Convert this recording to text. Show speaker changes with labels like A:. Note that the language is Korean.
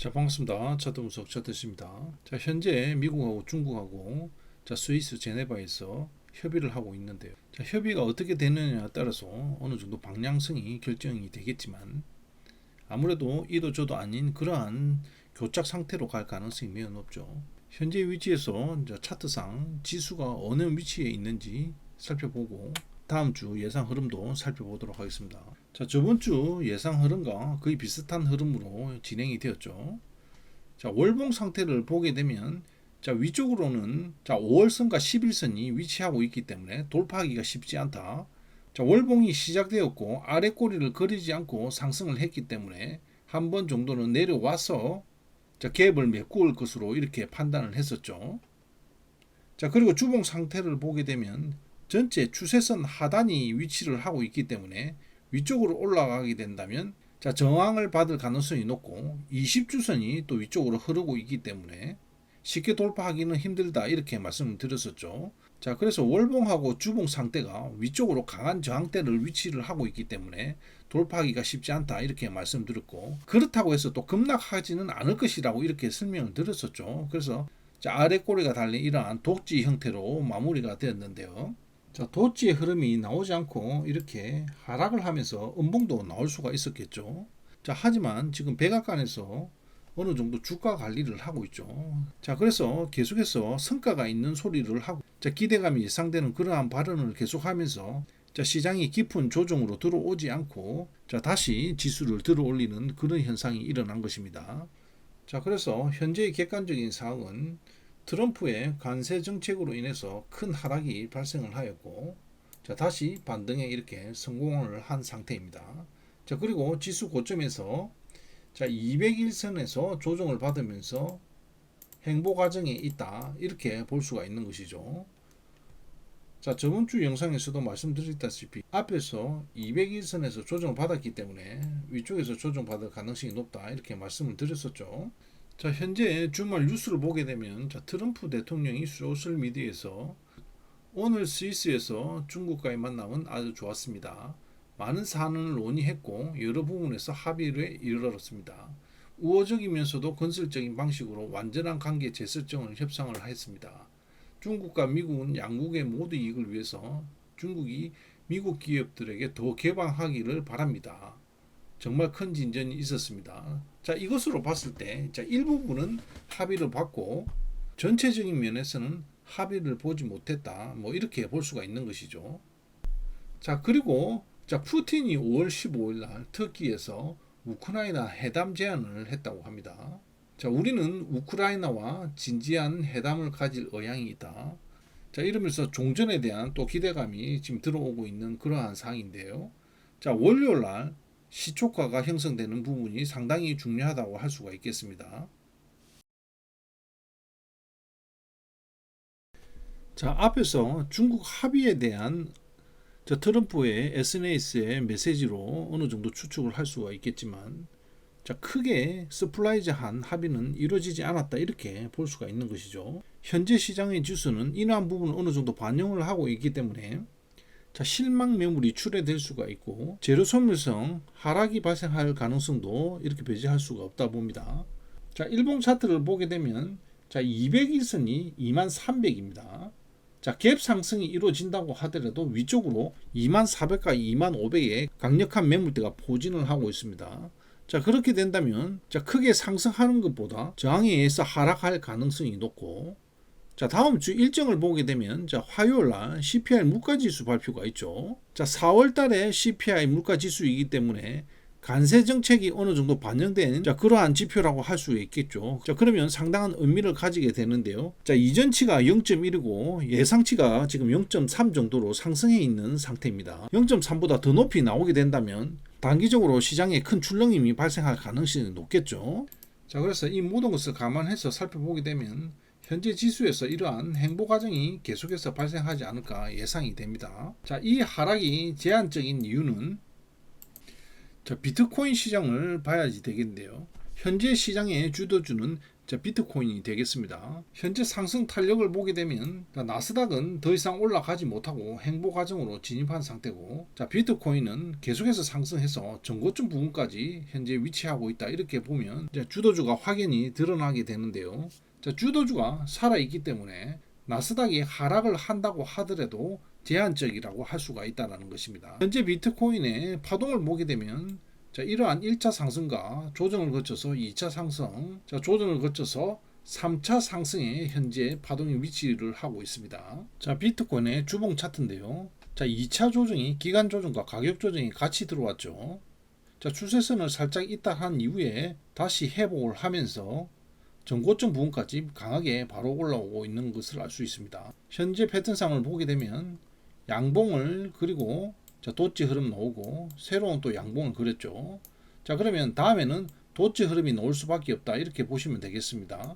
A: 자, 반갑습니다. 차트 분석 차트입니다. 자, 현재 미국하고 중국하고 스위스 제네바에서 협의를 하고 있는데요. 자, 협의가 어떻게 되느냐에 따라서 어느 정도 방향성이 결정이 되겠지만 아무래도 이도 저도 아닌 그러한 교착 상태로 갈 가능성이 매우 높죠. 현재 위치에서 차트상 지수가 어느 위치에 있는지 살펴보고 다음 주 예상 흐름도 살펴보도록 하겠습니다. 자, 저번 주 예상 흐름과 거의 비슷한 흐름으로 진행이 되었죠. 자, 월봉 상태를 보게 되면 위쪽으로는 5월선과 11선이 위치하고 있기 때문에 돌파하기가 쉽지 않다. 자, 월봉이 시작되었고 아래 꼬리를 그리지 않고 상승을 했기 때문에 한 번 정도는 내려와서 갭을 메꿀 것으로 이렇게 판단을 했었죠. 자, 그리고 주봉 상태를 보게 되면 전체 추세선 하단이 위치를 하고 있기 때문에 위쪽으로 올라가게 된다면 저항을 받을 가능성이 높고 20주선이 또 위쪽으로 흐르고 있기 때문에 쉽게 돌파하기는 힘들다 이렇게 말씀을 드렸었죠. 자, 그래서 월봉하고 주봉 상태가 위쪽으로 강한 저항대를 위치를 하고 있기 때문에 돌파하기가 쉽지 않다 이렇게 말씀드렸고, 그렇다고 해서 또 급락하지는 않을 것이라고 이렇게 설명을 드렸었죠. 그래서 아래 꼬리가 달린 이러한 독지 형태로 마무리가 되었는데요. 자, 도지의 흐름이 나오지 않고 이렇게 하락을 하면서 음봉도 나올 수가 있었겠죠. 자, 하지만 지금 백악관에서 어느 정도 주가 관리를 하고 있죠. 자, 그래서 계속해서 성과가 있는 소리를 하고, 기대감이 예상되는 그러한 발언을 계속하면서 시장이 깊은 조정으로 들어오지 않고 다시 지수를 들어 올리는 그런 현상이 일어난 것입니다. 자, 그래서 현재의 객관적인 상황은 트럼프의 관세 정책으로 인해서 큰 하락이 발생을 하였고, 다시 반등에 이렇게 성공을 한 상태입니다. 자, 그리고 지수 고점에서 200일선에서 조정을 받으면서 행보 과정에 있다 이렇게 볼 수가 있는 것이죠. 자, 저번 주 영상에서도 말씀드렸다시피 앞에서 200일선에서 조정을 받았기 때문에 위쪽에서 조정받을 가능성이 높다 이렇게 말씀을 드렸었죠. 자, 현재 주말 뉴스를 보게 되면 트럼프 대통령이 소셜미디어에서 오늘 스위스에서 중국과의 만남은 아주 좋았습니다. 많은 사안을 논의했고 여러 부분에서 합의에 이르렀습니다. 우호적이면서도 건설적인 방식으로 완전한 관계 재설정을 협상을 했습니다. 중국과 미국은 양국의 모두 이익을 위해서 중국이 미국 기업들에게 더 개방하기를 바랍니다. 정말 큰 진전이 있었습니다. 자, 이것으로 봤을 때 일부분은 합의를 받고 전체적인 면에서는 합의를 보지 못했다. 이렇게 볼 수가 있는 것이죠. 자, 그리고 푸틴이 5월 15일 날 터키에서 우크라이나 회담 제안을 했다고 합니다. 자, 우리는 우크라이나와 진지한 회담을 가질 의향이 있다. 자, 이러면서 종전에 대한 또 기대감이 지금 들어오고 있는 그러한 상황인데요. 자, 월요일 날 시초가가 형성되는 부분이 상당히 중요하다고 할 수가 있겠습니다. 자, 앞에서 중국 합의에 대한 트럼프의 SNS의 메시지로 어느 정도 추측을 할 수가 있겠지만, 크게 서프라이즈한 합의는 이루어지지 않았다 이렇게 볼 수가 있는 것이죠. 현재 시장의 지수는 이러한 부분을 어느 정도 반영을 하고 있기 때문에 실망 매물이 출회될 수가 있고 재료 소멸성 하락이 발생할 가능성도 이렇게 배제할 수가 없다 봅니다. 자, 일봉 차트를 보게 되면 200일선이 2300입니다. 자, 갭 상승이 이루어진다고 하더라도 위쪽으로 2400과 2500의 강력한 매물대가 포진을 하고 있습니다. 자, 그렇게 된다면 크게 상승하는 것보다 저항에 의해서 하락할 가능성이 높고, 자, 다음 주 일정을 보게 되면 화요일 날 CPI 물가지수 발표가 있죠. 자, 4월 달에 CPI 물가지수이기 때문에 관세 정책이 어느 정도 반영된 그러한 지표라고 할 수 있겠죠. 자, 그러면 상당한 의미를 가지게 되는데요. 자, 이전치가 0.1이고 예상치가 지금 0.3 정도로 상승해 있는 상태입니다. 0.3보다 더 높이 나오게 된다면 단기적으로 시장에 큰 출렁임이 발생할 가능성이 높겠죠. 자, 그래서 이 모든 것을 감안해서 살펴보게 되면 현재 지수에서 이러한 행보 과정이 계속해서 발생하지 않을까 예상이 됩니다. 자, 이 하락이 제한적인 이유는 비트코인 시장을 봐야지 되겠는데요. 현재 시장의 주도주는 비트코인이 되겠습니다. 현재 상승 탄력을 보게 되면 나스닥은 더 이상 올라가지 못하고 행보 과정으로 진입한 상태고, 비트코인은 계속해서 상승해서 전고점 부분까지 현재 위치하고 있다. 이렇게 보면 주도주가 확연히 드러나게 되는데요. 주도주가 살아있기 때문에 나스닥이 하락을 한다고 하더라도 제한적이라고 할 수가 있다는 것입니다. 현재 비트코인의 파동을 보게 되면 이러한 1차 상승과 조정을 거쳐서 2차 상승, 조정을 거쳐서 3차 상승에 현재 파동이 위치를 하고 있습니다. 비트코인의 주봉 차트인데요. 2차 조정이 기간 조정과 가격 조정이 같이 들어왔죠. 추세선을 살짝 이탈한 이후에 다시 회복을 하면서 전고점 부분까지 강하게 바로 올라오고 있는 것을 알 수 있습니다. 현재 패턴상을 보게 되면 양봉을 그리고 도치 흐름 나오고 새로운 또 양봉을 그렸죠. 그러면 다음에는 도치 흐름이 나올 수밖에 없다. 이렇게 보시면 되겠습니다.